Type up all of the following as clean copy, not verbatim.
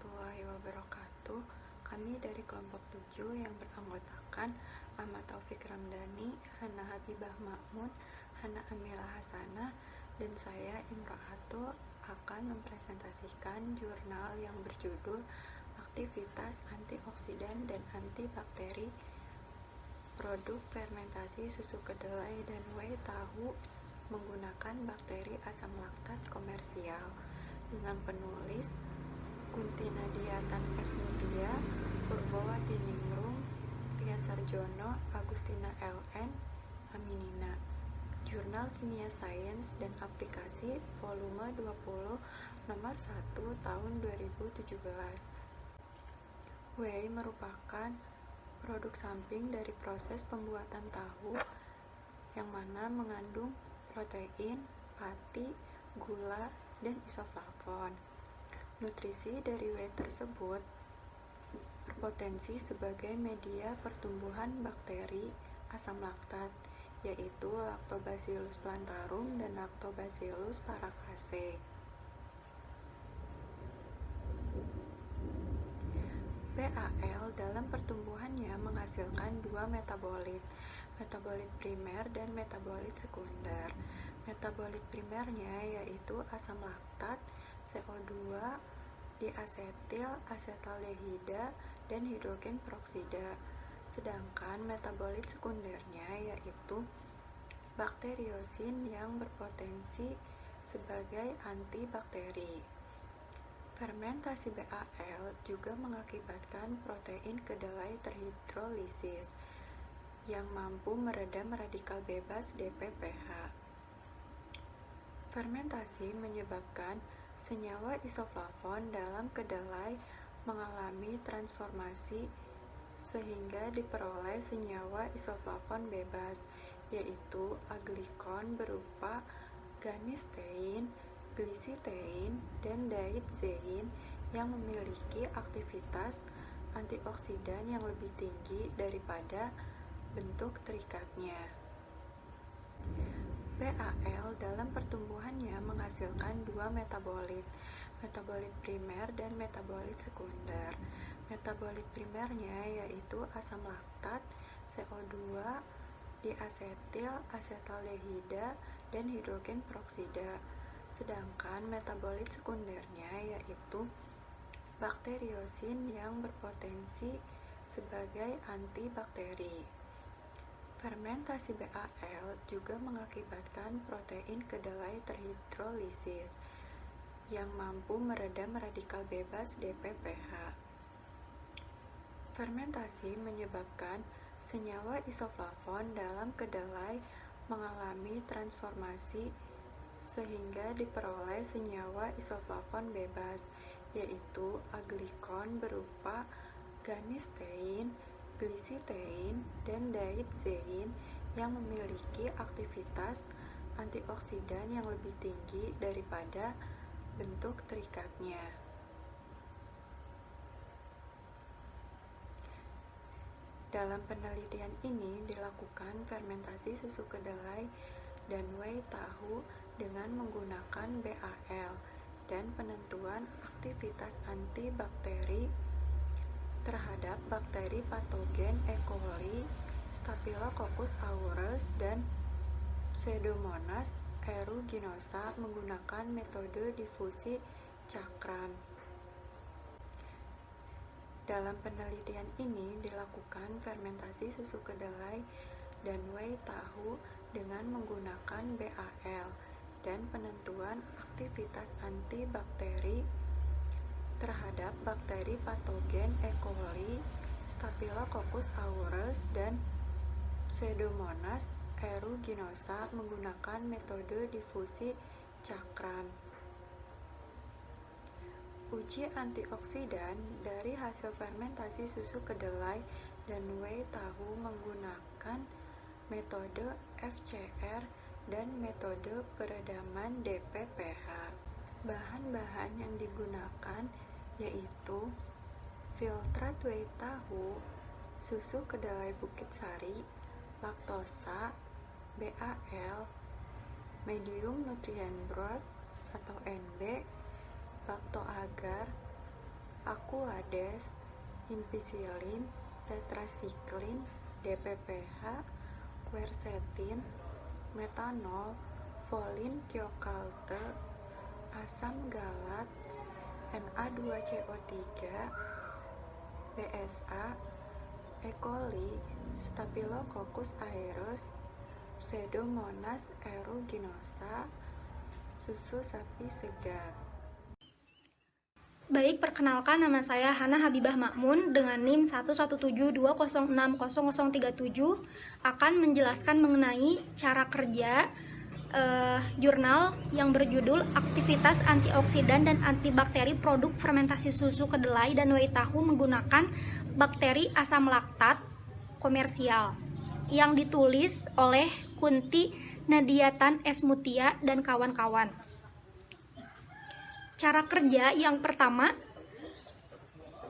warahmatullahi wabarakatuh. Kami dari kelompok 7 yang beranggotakan Ahmad Taufik Ramdhani, Hana Habibah Ma'mun, Hana Amila Hasanah, dan saya Imro'atul akan mempresentasikan jurnal yang berjudul Aktivitas Antioksidan dan Antibakteri Produk Fermentasi Susu Kedelai dan whey tahu menggunakan bakteri asam laktat komersial, dengan penulis Kunti Nadia Tan S. Mudia, Purbawati Ningrum, Ria Sarjono, Agustina L.N. Aminina. Jurnal Kimia Sains dan Aplikasi Volume 20 Nomor 1 Tahun 2017. Whey merupakan produk samping dari proses pembuatan tahu yang mana mengandung protein, pati, gula, dan isoflavon. Nutrisi dari whey tersebut berpotensi sebagai media pertumbuhan bakteri asam laktat, yaitu Lactobacillus plantarum dan Lactobacillus paracasei. BAL dalam pertumbuhannya menghasilkan dua metabolit, metabolit primer dan metabolit sekunder. Metabolit primernya yaitu asam laktat, CO2, diasetil asetaldehida, dan hidrogen peroksida. Sedangkan metabolit sekundernya yaitu bakteriosin yang berpotensi sebagai antibakteri. Fermentasi BAL juga mengakibatkan protein kedelai terhidrolisis yang mampu meredam radikal bebas DPPH. Fermentasi menyebabkan senyawa isoflavon dalam kedelai mengalami transformasi sehingga diperoleh senyawa isoflavon bebas, yaitu aglikon berupa ganistein, glisitein, dan dietzein yang memiliki aktivitas antioksidan yang lebih tinggi daripada bentuk terikatnya. BAL dalam pertumbuhannya menghasilkan dua metabolit, metabolit primer dan metabolit sekunder. Metabolit primernya yaitu asam laktat, CO2, diasetil asetaldehida, dan hidrogen peroksida. Sedangkan metabolit sekundernya yaitu bakteriosin yang berpotensi sebagai antibakteri. Fermentasi BAL juga mengakibatkan protein kedelai terhidrolisis yang mampu meredam radikal bebas DPPH. Fermentasi menyebabkan senyawa isoflavon dalam kedelai mengalami transformasi sehingga diperoleh senyawa isoflavon bebas, yaitu aglikon berupa ganistein, glisitein, dan dietzein yang memiliki aktivitas antioksidan yang lebih tinggi daripada bentuk terikatnya. Dalam penelitian ini dilakukan fermentasi susu kedelai dan whey tahu dengan menggunakan BAL dan penentuan aktivitas antibakteri terhadap bakteri patogen E. coli, Staphylococcus aureus, dan Pseudomonas aeruginosa menggunakan metode difusi cakram. Dalam penelitian ini dilakukan fermentasi susu kedelai dan whey tahu dengan menggunakan BAL dan penentuan aktivitas antibakteri terhadap bakteri patogen E. coli, Staphylococcus aureus, dan Pseudomonas aeruginosa menggunakan metode difusi cakram. Uji antioksidan dari hasil fermentasi susu kedelai dan whey tahu menggunakan metode FCR dan metode peredaman DPPH. Bahan-bahan yang digunakan yaitu filtrat whey tahu, susu kedelai Bukit Sari, laktosa, BAL, medium nutrient broth atau NB, lacto agar, aquades, ampicillin, tetracycline, DPPH, quercetin, metanol, volin thiocalte, asam galat, Na2CO3, BSA, E. coli, Staphylococcus aureus, Pseudomonas aeruginosa, susu sapi segar. Baik, perkenalkan, nama saya Hana Habibah Makmun dengan NIM 11720600037 akan menjelaskan mengenai cara kerja jurnal yang berjudul Aktivitas Antioksidan dan Antibakteri Produk Fermentasi Susu Kedelai dan Whey Tahu Menggunakan Bakteri Asam Laktat Komersial, yang ditulis oleh Kunti Nadiatan Esmutia dan kawan-kawan. Cara kerja yang pertama,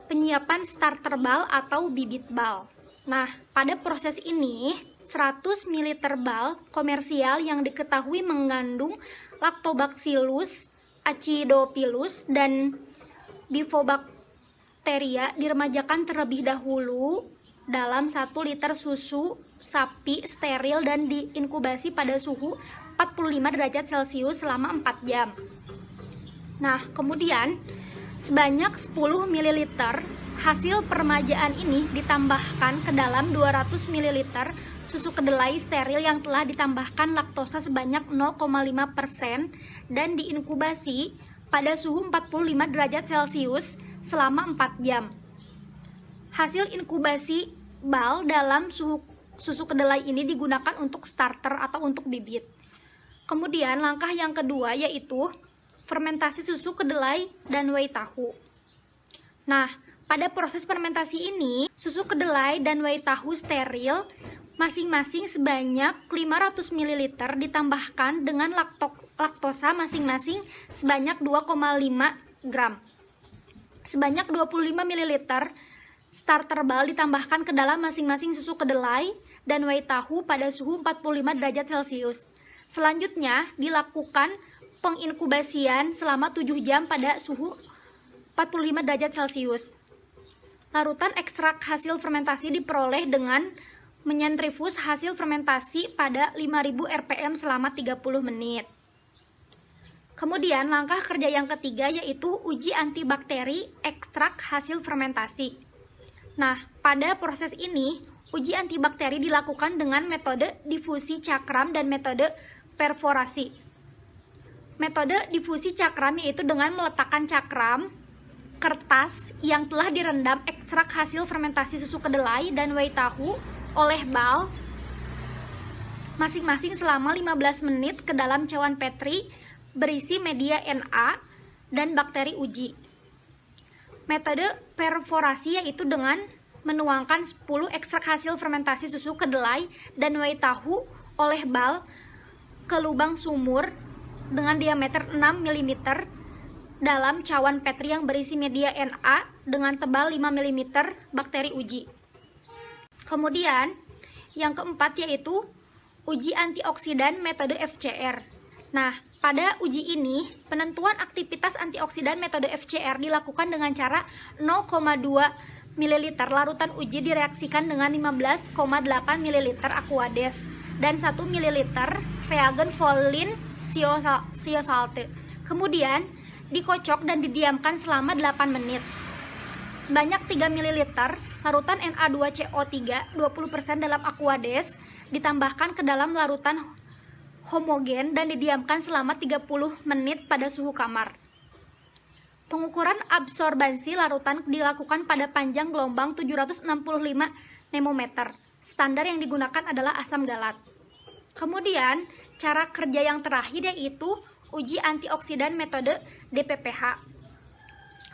penyiapan starter bal atau bibit bal. Nah, pada proses ini 100 ml bal komersial yang diketahui mengandung Lactobacillus acidophilus dan Bifidobacteria diremajakan terlebih dahulu dalam 1 liter susu sapi steril dan diinkubasi pada suhu 45 derajat Celcius selama 4 jam. Nah, kemudian sebanyak 10 ml hasil permajaan ini ditambahkan ke dalam 200 ml susu kedelai steril yang telah ditambahkan laktosa sebanyak 0,5% dan diinkubasi pada suhu 45 derajat Celcius selama 4 jam. Hasil inkubasi bal dalam susu kedelai ini digunakan untuk starter atau untuk bibit. Kemudian langkah yang kedua yaitu fermentasi susu kedelai dan whey tahu. Nah, pada proses fermentasi ini, susu kedelai dan whey tahu steril masing-masing sebanyak 500 ml ditambahkan dengan laktosa masing-masing sebanyak 2,5 gram. Sebanyak 25 ml starter bal ditambahkan ke dalam masing-masing susu kedelai dan whey tahu pada suhu 45 derajat Celcius. Selanjutnya, dilakukan penginkubasian selama 7 jam pada suhu 45 derajat Celcius. Larutan ekstrak hasil fermentasi diperoleh dengan menyentrifus hasil fermentasi pada 5000 rpm selama 30 menit. Kemudian langkah kerja yang ketiga yaitu uji antibakteri ekstrak hasil fermentasi. Nah, pada proses ini uji antibakteri dilakukan dengan metode difusi cakram dan metode perforasi. Metode difusi cakram yaitu dengan meletakkan cakram kertas yang telah direndam ekstrak hasil fermentasi susu kedelai dan whey tahu oleh bal masing-masing selama 15 menit ke dalam cawan Petri berisi media Na dan bakteri uji. Metode perforasi yaitu dengan menuangkan 10 ekstrak hasil fermentasi susu kedelai dan whey tahu oleh bal ke lubang sumur dengan diameter 6 mm dalam cawan Petri yang berisi media Na dengan tebal 5 mm bakteri uji. Kemudian yang keempat yaitu uji antioksidan metode FCR. Nah, pada uji ini penentuan aktivitas antioksidan metode FCR dilakukan dengan cara 0,2 ml larutan uji direaksikan dengan 15,8 ml aquades dan 1 ml reagen volin thiosalte. Kemudian dikocok dan didiamkan selama 8 menit. Sebanyak 3 ml larutan Na2CO3 20% dalam aquades ditambahkan ke dalam larutan homogen dan didiamkan selama 30 menit pada suhu kamar. Pengukuran absorbansi larutan dilakukan pada panjang gelombang 765 nemometer. Standar yang digunakan adalah asam galat. Kemudian, cara kerja yang terakhir yaitu uji antioksidan metode DPPH.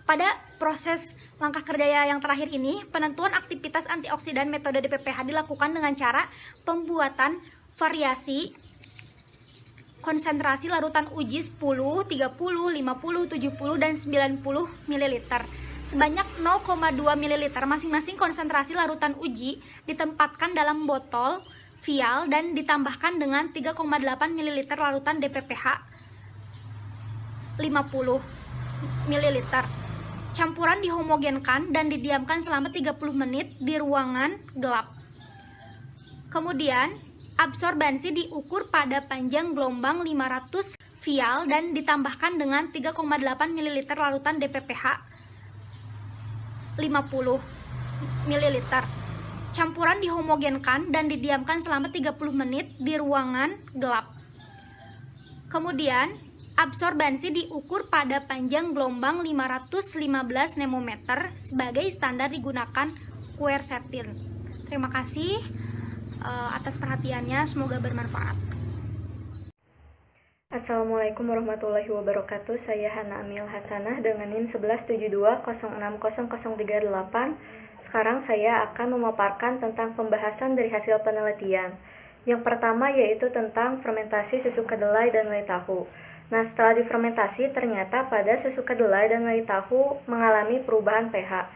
Pada proses langkah kerja yang terakhir ini, penentuan aktivitas antioksidan metode DPPH dilakukan dengan cara pembuatan variasi konsentrasi larutan uji 10, 30, 50, 70, dan 90 ml. Sebanyak 0,2 ml masing-masing konsentrasi larutan uji ditempatkan dalam botol vial dan ditambahkan dengan 3,8 ml larutan DPPH 50 ml. Campuran dihomogenkan dan didiamkan selama 30 menit di ruangan gelap. Kemudian, absorbansi diukur pada panjang gelombang 500 vial dan ditambahkan dengan 3,8 ml larutan DPPH 50 ml. Campuran dihomogenkan dan didiamkan selama 30 menit di ruangan gelap. Kemudian, absorbansi diukur pada panjang gelombang 515 nanometer sebagai standar digunakan quercetin. Terima kasih atas perhatiannya, semoga bermanfaat. Assalamualaikum warahmatullahi wabarakatuh. Saya Hana Amil Hasanah dengan NIM 1172060038. Sekarang saya akan memaparkan tentang pembahasan dari hasil penelitian. Yang pertama yaitu tentang fermentasi susu kedelai dan whey tahu. Nah, setelah difermentasi ternyata pada susu kedelai dan whey tahu mengalami perubahan pH.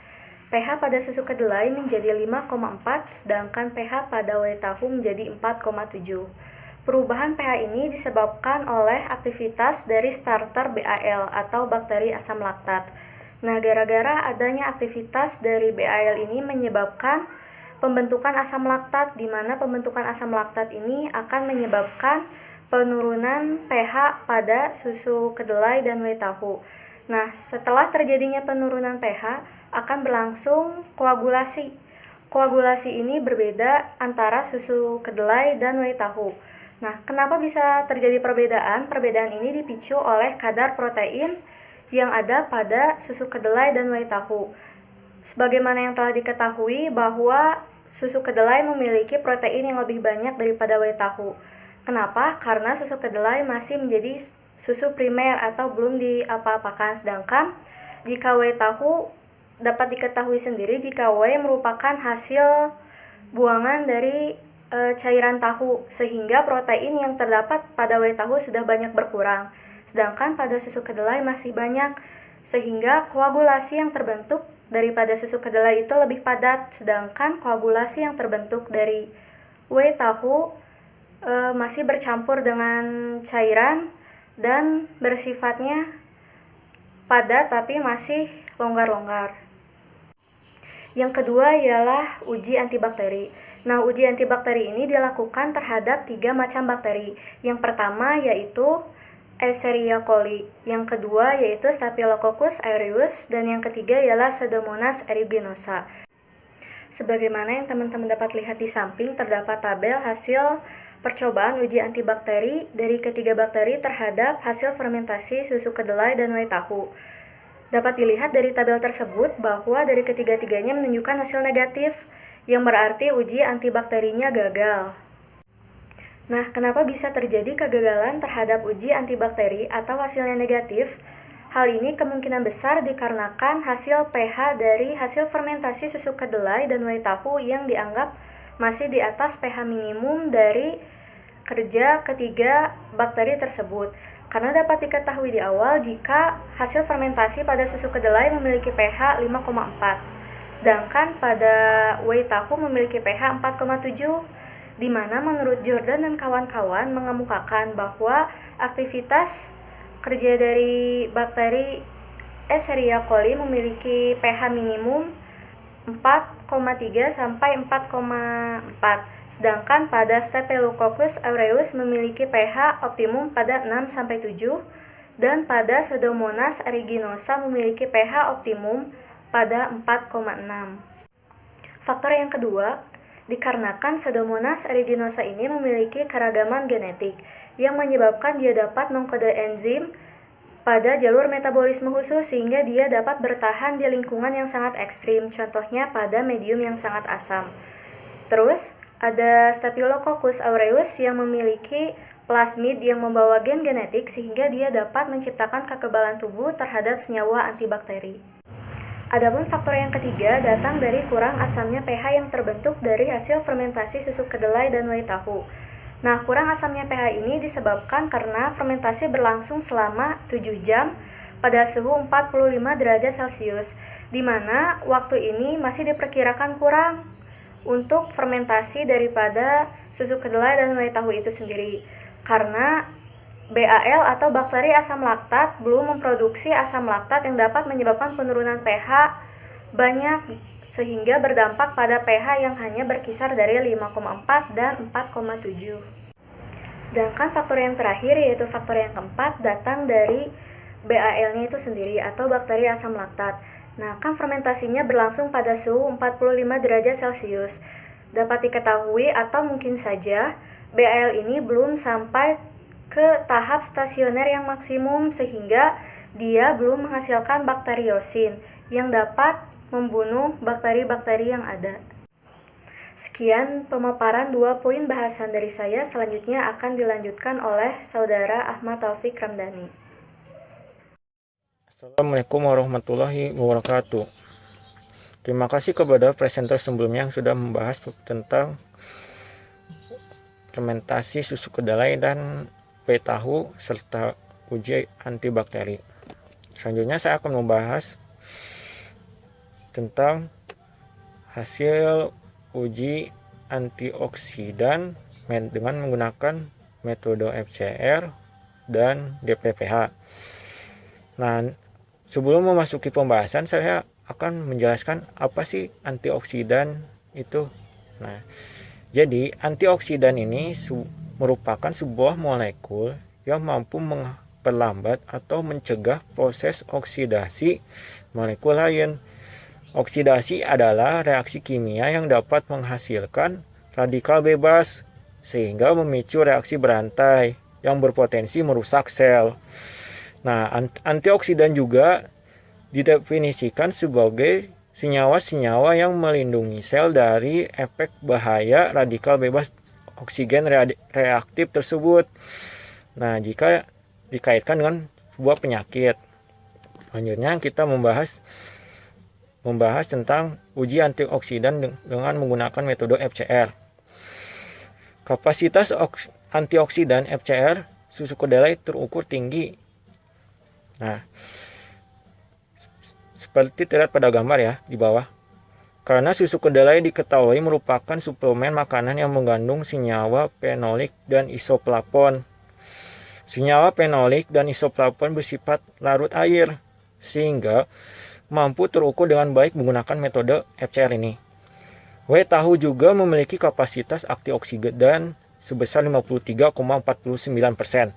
pH pada susu kedelai menjadi 5,4, sedangkan pH pada whey tahu menjadi 4,7. Perubahan pH ini disebabkan oleh aktivitas dari starter BAL atau bakteri asam laktat. Nah, gara-gara adanya aktivitas dari BAL ini menyebabkan pembentukan asam laktat, di mana pembentukan asam laktat ini akan menyebabkan penurunan pH pada susu kedelai dan whey tahu. Nah, setelah terjadinya penurunan pH, akan berlangsung koagulasi. Koagulasi ini berbeda antara susu kedelai dan whey tahu. Nah, kenapa bisa terjadi perbedaan? Perbedaan ini dipicu oleh kadar protein yang ada pada susu kedelai dan whey tahu. Sebagaimana yang telah diketahui bahwa susu kedelai memiliki protein yang lebih banyak daripada whey tahu. Kenapa? Karena susu kedelai masih menjadi susu primer atau belum diapa-apakan, sedangkan jika whey tahu dapat diketahui sendiri jika whey merupakan hasil buangan dari cairan tahu, sehingga protein yang terdapat pada whey tahu sudah banyak berkurang, sedangkan pada susu kedelai masih banyak, sehingga koagulasi yang terbentuk daripada susu kedelai itu lebih padat, sedangkan koagulasi yang terbentuk dari whey tahu masih bercampur dengan cairan dan bersifatnya padat tapi masih longgar-longgar. Yang kedua ialah uji antibakteri. Nah, uji antibakteri ini dilakukan terhadap 3 macam bakteri. Yang pertama yaitu Escherichia coli, yang kedua yaitu Staphylococcus aureus, dan yang ketiga ialah Pseudomonas aeruginosa. Sebagaimana yang teman-teman dapat lihat di samping, terdapat tabel hasil percobaan uji antibakteri dari ketiga bakteri terhadap hasil fermentasi susu kedelai dan whey tahu. Dapat dilihat dari tabel tersebut bahwa dari ketiga-tiganya menunjukkan hasil negatif, yang berarti uji antibakterinya gagal. Nah, kenapa bisa terjadi kegagalan terhadap uji antibakteri atau hasilnya negatif? Hal ini kemungkinan besar dikarenakan hasil pH dari hasil fermentasi susu kedelai dan whey tahu yang dianggap masih di atas pH minimum dari kerja ketiga bakteri tersebut. Karena dapat diketahui di awal jika hasil fermentasi pada susu kedelai memiliki pH 5,4, sedangkan pada whey tahu memiliki pH 4,7, di mana menurut Jordan dan kawan-kawan mengemukakan bahwa aktivitas kerja dari bakteri Escherichia coli memiliki pH minimum 4,3 sampai 4,4. Sedangkan pada Staphylococcus aureus memiliki pH optimum pada 6-7 dan pada Pseudomonas aeruginosa memiliki pH optimum pada 4,6. Faktor yang kedua, dikarenakan Pseudomonas aeruginosa ini memiliki keragaman genetik yang menyebabkan dia dapat mengkode enzim pada jalur metabolisme khusus sehingga dia dapat bertahan di lingkungan yang sangat ekstrim, contohnya pada medium yang sangat asam. Terus, ada Staphylococcus aureus yang memiliki plasmid yang membawa gen genetik sehingga dia dapat menciptakan kekebalan tubuh terhadap senyawa antibakteri. Adapun faktor yang ketiga datang dari kurang asamnya pH yang terbentuk dari hasil fermentasi susu kedelai dan whey tahu. Nah, kurang asamnya pH ini disebabkan karena fermentasi berlangsung selama 7 jam pada suhu 45 derajat Celcius, di mana waktu ini masih diperkirakan kurang untuk fermentasi daripada susu kedelai dan whey tahu itu sendiri, karena BAL atau bakteri asam laktat belum memproduksi asam laktat yang dapat menyebabkan penurunan pH banyak sehingga berdampak pada pH yang hanya berkisar dari 5,4 dan 4,7. Sedangkan faktor yang terakhir yaitu faktor yang keempat datang dari BAL-nya itu sendiri atau bakteri asam laktat. Nah, kan fermentasinya berlangsung pada suhu 45 derajat Celcius. Dapat diketahui atau mungkin saja BAL ini belum sampai ke tahap stasioner yang maksimum sehingga dia belum menghasilkan bakteriosin yang dapat membunuh bakteri-bakteri yang ada. Sekian pemaparan 2 poin bahasan dari saya. Selanjutnya akan dilanjutkan oleh Saudara Ahmad Taufik Ramdhani. Assalamualaikum warahmatullahi wabarakatuh. Terima kasih kepada presenter sebelumnya yang sudah membahas tentang fermentasi susu kedelai dan kue tahu serta uji antibakteri. Selanjutnya saya akan membahas tentang hasil uji antioksidan dengan menggunakan metode FCR dan DPPH. Nah, sebelum memasuki pembahasan, saya akan menjelaskan apa sih antioksidan itu. Nah, jadi antioksidan ini merupakan sebuah molekul yang mampu memperlambat atau mencegah proses oksidasi molekul lain. Oksidasi adalah reaksi kimia yang dapat menghasilkan radikal bebas sehingga memicu reaksi berantai yang berpotensi merusak sel. Nah, antioksidan juga didefinisikan sebagai senyawa-senyawa yang melindungi sel dari efek bahaya radikal bebas oksigen reaktif tersebut. Nah, jika dikaitkan dengan sebuah penyakit. Selanjutnya kita membahas tentang uji antioksidan dengan menggunakan metode FCR. Kapasitas antioksidan FCR susu kedelai terukur tinggi. Nah, seperti terlihat pada gambar ya di bawah. Karena susu kedelai diketahui merupakan suplemen makanan yang mengandung senyawa fenolik dan isoplavon. Senyawa fenolik dan isoplavon bersifat larut air, sehingga mampu terukur dengan baik menggunakan metode FCR ini. Whey tahu juga memiliki kapasitas antioksidan sebesar 53,49%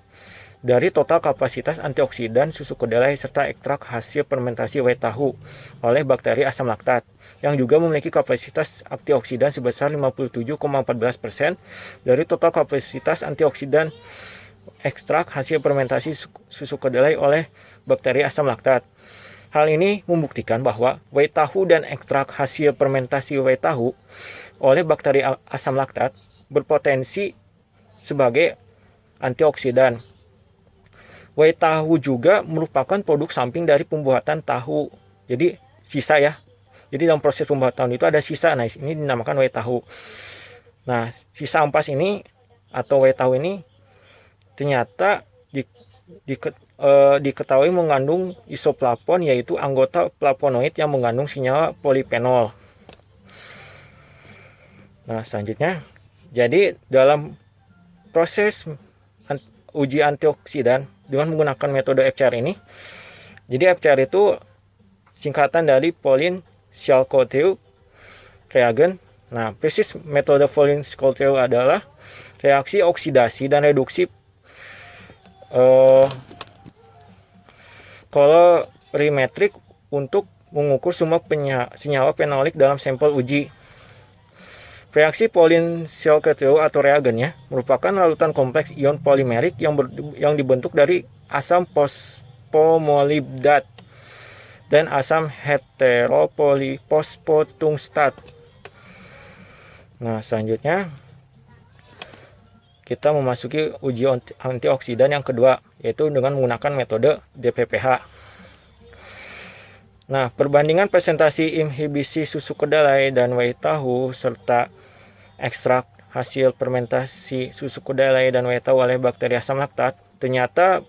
dari total kapasitas antioksidan susu kedelai serta ekstrak hasil fermentasi whey tahu oleh bakteri asam laktat, yang juga memiliki kapasitas antioksidan sebesar 57,14% dari total kapasitas antioksidan ekstrak hasil fermentasi susu kedelai oleh bakteri asam laktat. Hal ini membuktikan bahwa whey tahu dan ekstrak hasil fermentasi whey tahu oleh bakteri asam laktat berpotensi sebagai antioksidan. Whey tahu juga merupakan produk samping dari pembuatan tahu. Jadi sisa ya. Jadi dalam proses pembuatan itu ada sisa. Nah, ini dinamakan whey tahu. Nah, sisa ampas ini atau whey tahu ini ternyata diketahui mengandung isoplavon, yaitu anggota flavonoid yang mengandung senyawa polifenol. Nah, selanjutnya, jadi dalam proses uji antioksidan dengan menggunakan metode FCR ini, jadi FCR itu singkatan dari Pauling Shall-Coulter reagen. Nah, persis metode Pauling Shall-Coulter adalah reaksi oksidasi dan reduksi kolorimetrik untuk mengukur semua senyawa fenolik dalam sampel uji. Reaksi Pauling Shall-Coulter atau reagennya merupakan larutan kompleks ion polimerik yang dibentuk dari asam fosfomolibdat dan asam heteropolifosfotungstat. Nah, selanjutnya kita memasuki uji antioksidan yang kedua, yaitu dengan menggunakan metode DPPH. Nah, perbandingan presentasi inhibisi susu kedelai dan whey tahu serta ekstrak hasil fermentasi susu kedelai dan whey tahu oleh bakteri asam laktat, ternyata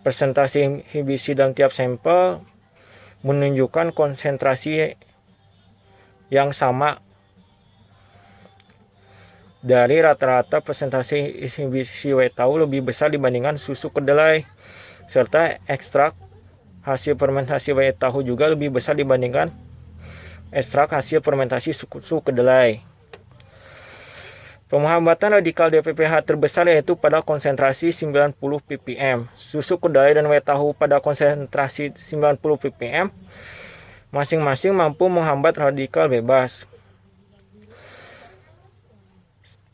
presentasi inhibisi dalam tiap sampel menunjukkan konsentrasi yang sama. dari rata-rata presentasi inhibisi WTAU lebih besar dibandingkan susu kedelai, serta ekstrak hasil fermentasi WTAU juga lebih besar dibandingkan ekstrak hasil fermentasi susu kedelai. Penghambatan radikal DPPH terbesar yaitu pada konsentrasi 90 ppm. Susu kedelai dan WTAU pada konsentrasi 90 ppm masing-masing mampu menghambat radikal bebas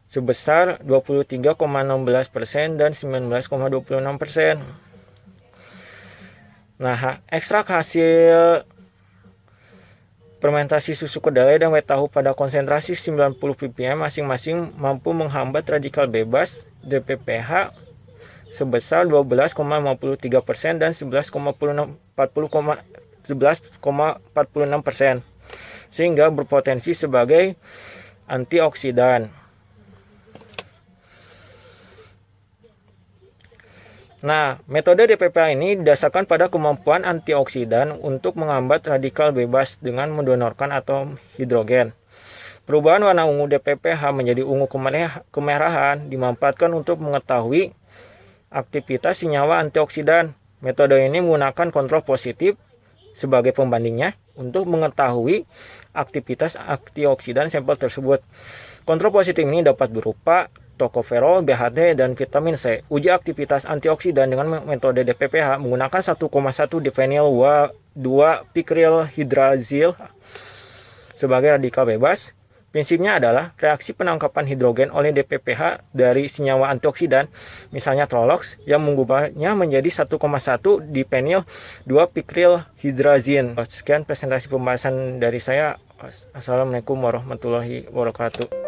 sebesar 23,16% dan 19,26%. Nah, ekstrak hasil fermentasi susu kedelai dan WTAU pada konsentrasi 90 ppm masing-masing mampu menghambat radikal bebas DPPH sebesar 12,53% dan 11,46%, sehingga berpotensi sebagai antioksidan. Nah, metode DPPH ini didasarkan pada kemampuan antioksidan untuk menghambat radikal bebas dengan mendonorkan atom hidrogen. Perubahan warna ungu DPPH menjadi ungu kemerahan dimanfaatkan untuk mengetahui aktivitas senyawa antioksidan. Metode ini menggunakan kontrol positif sebagai pembandingnya untuk mengetahui aktivitas antioksidan sampel tersebut. Kontrol positif ini dapat berupa tokoferol, BHT, dan vitamin C. Uji aktivitas antioksidan dengan metode DPPH menggunakan 1,1 diphenyl 2-pikryl hidrazil sebagai radikal bebas. Prinsipnya adalah reaksi penangkapan hidrogen oleh DPPH dari senyawa antioksidan, misalnya Trolox, yang mengubahnya menjadi 1,1 diphenyl 2-pikryl hidrazin. Sekian presentasi pembahasan dari saya. Assalamualaikum warahmatullahi wabarakatuh.